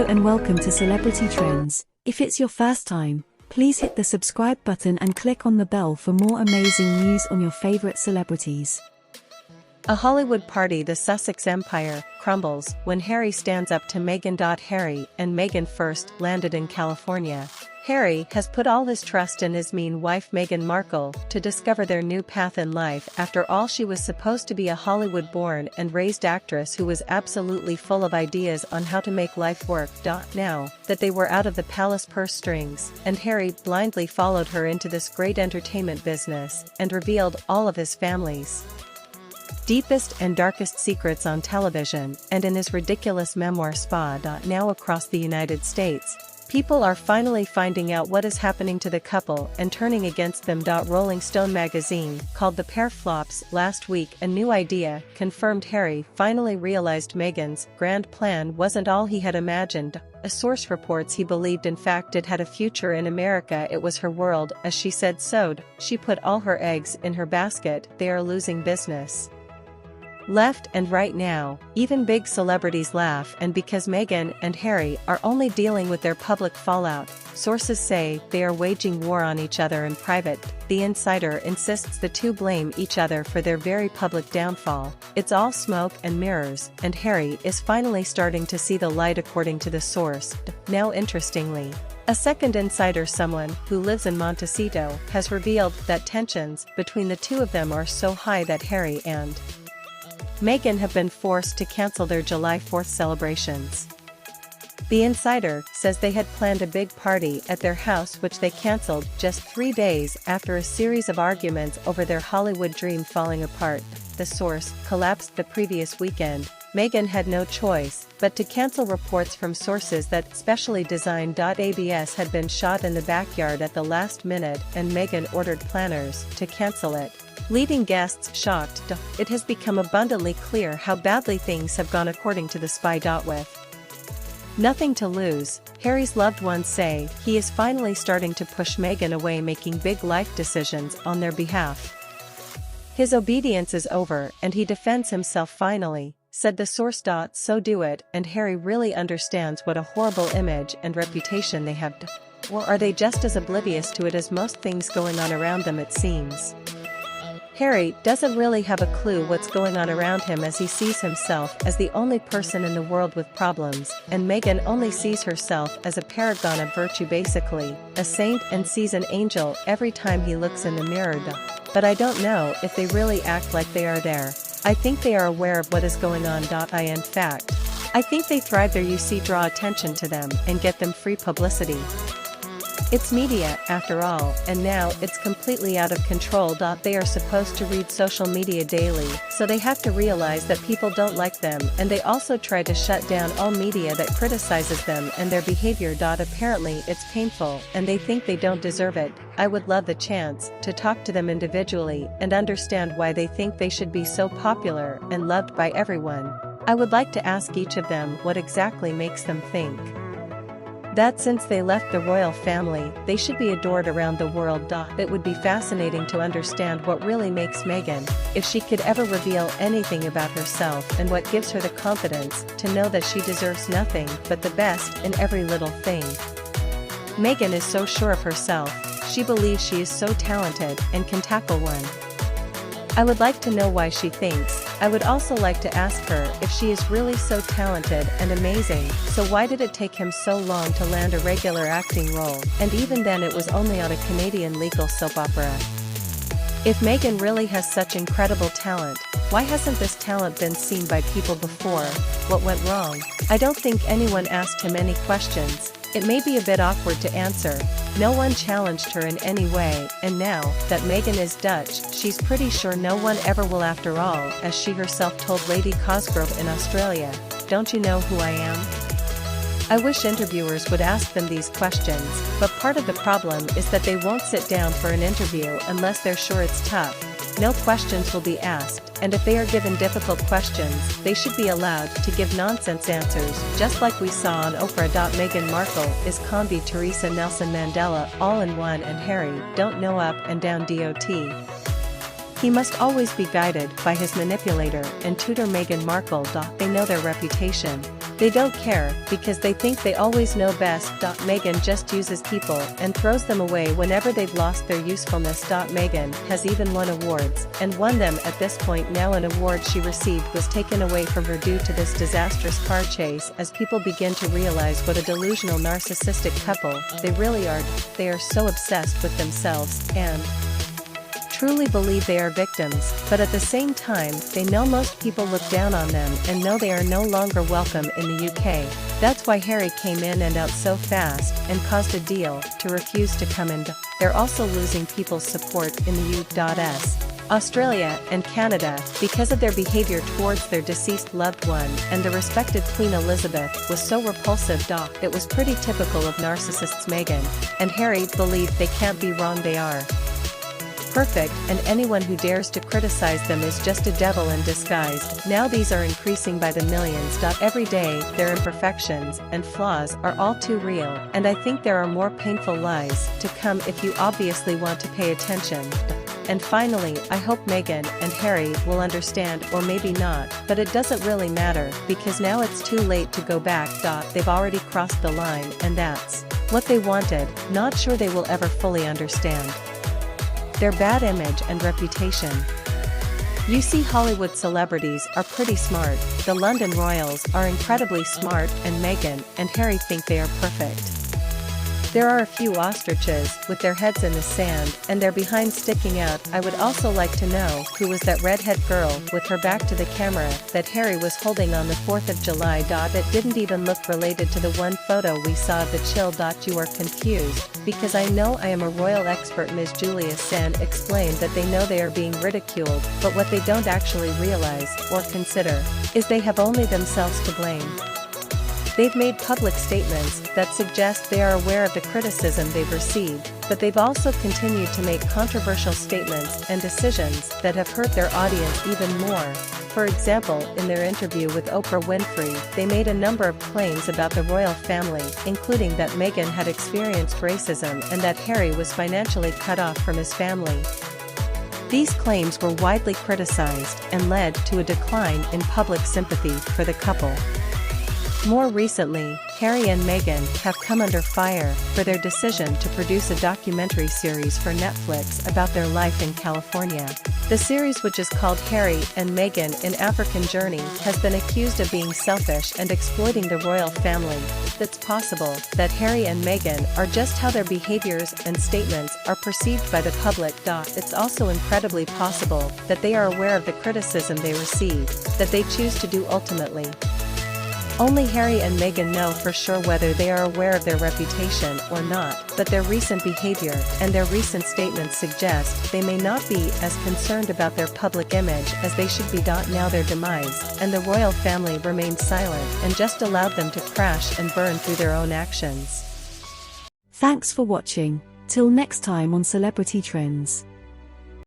Hello and welcome to Celebrity Trends. If it's your first time, please hit the subscribe button and click on the bell for more amazing news on your favorite celebrities. A Hollywood party. The Sussex empire crumbles when Harry stands up to Meghan. Harry and Meghan first landed in California. Harry has put all his trust in his mean wife Meghan Markle to discover their new path in life. After all, she was supposed to be a Hollywood-born and raised actress who was absolutely full of ideas on how to make life work. Now that they were out of the palace purse strings, and Harry blindly followed her into this great entertainment business and revealed all of his family's deepest and darkest secrets on television and in his ridiculous memoir Spa. Now across the United States, people are finally finding out what is happening to the couple and turning against them. Rolling Stone magazine called the pair flops last week. A new idea confirmed Harry finally realized Meghan's grand plan wasn't all he had imagined. A source reports he believed in fact it had a future in America. It was her world, as she said, so she put all her eggs in her basket. They are losing business left and right now. Even big celebrities laugh, and because Meghan and Harry are only dealing with their public fallout, sources say they are waging war on each other in private. The insider insists the two blame each other for their very public downfall. It's all smoke and mirrors, and Harry is finally starting to see the light, according to the source. Now interestingly, a second insider, someone who lives in Montecito, has revealed that tensions between the two of them are so high that Harry and Meghan have been forced to cancel their July 4th celebrations. The insider says they had planned a big party at their house, which they cancelled just 3 days after a series of arguments over their Hollywood dream falling apart. The source collapsed the previous weekend. Meghan had no choice but to cancel. Reports from sources that specially designed ABS had been shot in the backyard at the last minute, and Meghan ordered planners to cancel it, leaving guests shocked. It has become abundantly clear how badly things have gone, according to the spy. With nothing to lose, Harry's loved ones say he is finally starting to push Meghan away, making big life decisions on their behalf. His obedience is over and he defends himself finally, said the source. So do it, and Harry really understands what a horrible image and reputation they have. Or are they just as oblivious to it as most things going on around them? It seems Harry doesn't really have a clue what's going on around him, as he sees himself as the only person in the world with problems, and Meghan only sees herself as a paragon of virtue, basically a saint, and sees an angel every time he looks in the mirror. But I don't know if they really act like they are there. I think they are aware of what is going on. In fact, I think they thrive there. You see, draw attention to them and get them free publicity. It's media, after all, and now it's completely out of control. They are supposed to read social media daily, so they have to realize that people don't like them, and they also try to shut down all media that criticizes them and their behavior. Apparently it's painful, and they think they don't deserve it. I would love the chance to talk to them individually and understand why they think they should be so popular and loved by everyone. I would like to ask each of them what exactly makes them think that since they left the royal family, they should be adored around the world. It would be fascinating to understand what really makes Meghan, if she could ever reveal anything about herself, and what gives her the confidence to know that she deserves nothing but the best in every little thing. Meghan is so sure of herself. She believes she is so talented and can tackle one. I would like to know why she thinks. I would also like to ask her if she is really so talented and amazing, so why did it take him so long to land a regular acting role, and even then it was only on a Canadian legal soap opera? If Meghan really has such incredible talent, why hasn't this talent been seen by people before? What went wrong? I don't think anyone asked him any questions. It may be a bit awkward to answer. No one challenged her in any way, and now that Meghan is Dutch, she's pretty sure no one ever will after all, as she herself told Lady Cosgrove in Australia. Don't you know who I am? I wish interviewers would ask them these questions, but part of the problem is that they won't sit down for an interview unless they're sure it's tough. No questions will be asked, and if they are given difficult questions, they should be allowed to give nonsense answers, just like we saw on Oprah. Meghan Markle is Combi Teresa Nelson Mandela all in one, and Harry don't know up and down. He must always be guided by his manipulator and tutor Meghan Markle. They know their reputation. They don't care, because they think they always know best. Meghan just uses people and throws them away whenever they've lost their usefulness. Meghan has even won awards, and won them at this point. Now an award she received was taken away from her due to this disastrous car chase, as people begin to realize what a delusional narcissistic couple they really are. They are so obsessed with themselves, and truly believe they are victims, but at the same time, they know most people look down on them and know they are no longer welcome in the UK. That's why Harry came in and out so fast and caused a deal to refuse to come in. They're also losing people's support in the US, Australia, and Canada because of their behavior towards their deceased loved one, and the respected Queen Elizabeth was so repulsive. It was pretty typical of narcissists. Meghan and Harry believe they can't be wrong. They are perfect, and anyone who dares to criticize them is just a devil in disguise. Now these are increasing by the millions. Every day, their imperfections and flaws are all too real, and I think there are more painful lies to come if you obviously want to pay attention. And finally, I hope Meghan and Harry will understand, or maybe not, but it doesn't really matter, because now it's too late to go back. They've already crossed the line, and that's what they wanted. Not sure they will ever fully understand their bad image and reputation. You see, Hollywood celebrities are pretty smart. The London royals are incredibly smart, and Meghan and Harry think they are perfect. There are a few ostriches with their heads in the sand and their behinds sticking out. I would also like to know who was that redhead girl with her back to the camera that Harry was holding on the 4th of July. It didn't even look related to the one photo we saw of the chill. You are confused, because I know I am a royal expert. Ms. Julia Sand explained that they know they are being ridiculed, but what they don't actually realize or consider is they have only themselves to blame. They've made public statements that suggest they are aware of the criticism they've received, but they've also continued to make controversial statements and decisions that have hurt their audience even more. For example, in their interview with Oprah Winfrey, they made a number of claims about the royal family, including that Meghan had experienced racism and that Harry was financially cut off from his family. These claims were widely criticized and led to a decline in public sympathy for the couple. More recently, Harry and Meghan have come under fire for their decision to produce a documentary series for Netflix about their life in California. The series, which is called Harry and Meghan: An African Journey, has been accused of being selfish and exploiting the royal family. It's possible that Harry and Meghan are just how their behaviors and statements are perceived by the public. It's also incredibly possible that they are aware of the criticism they receive, that they choose to do ultimately. Only Harry and Meghan know for sure whether they are aware of their reputation or not, but their recent behavior and their recent statements suggest they may not be as concerned about their public image as they should be. Now their demise, and the royal family remained silent and just allowed them to crash and burn through their own actions. Thanks for watching. Till next time on Celebrity Trends.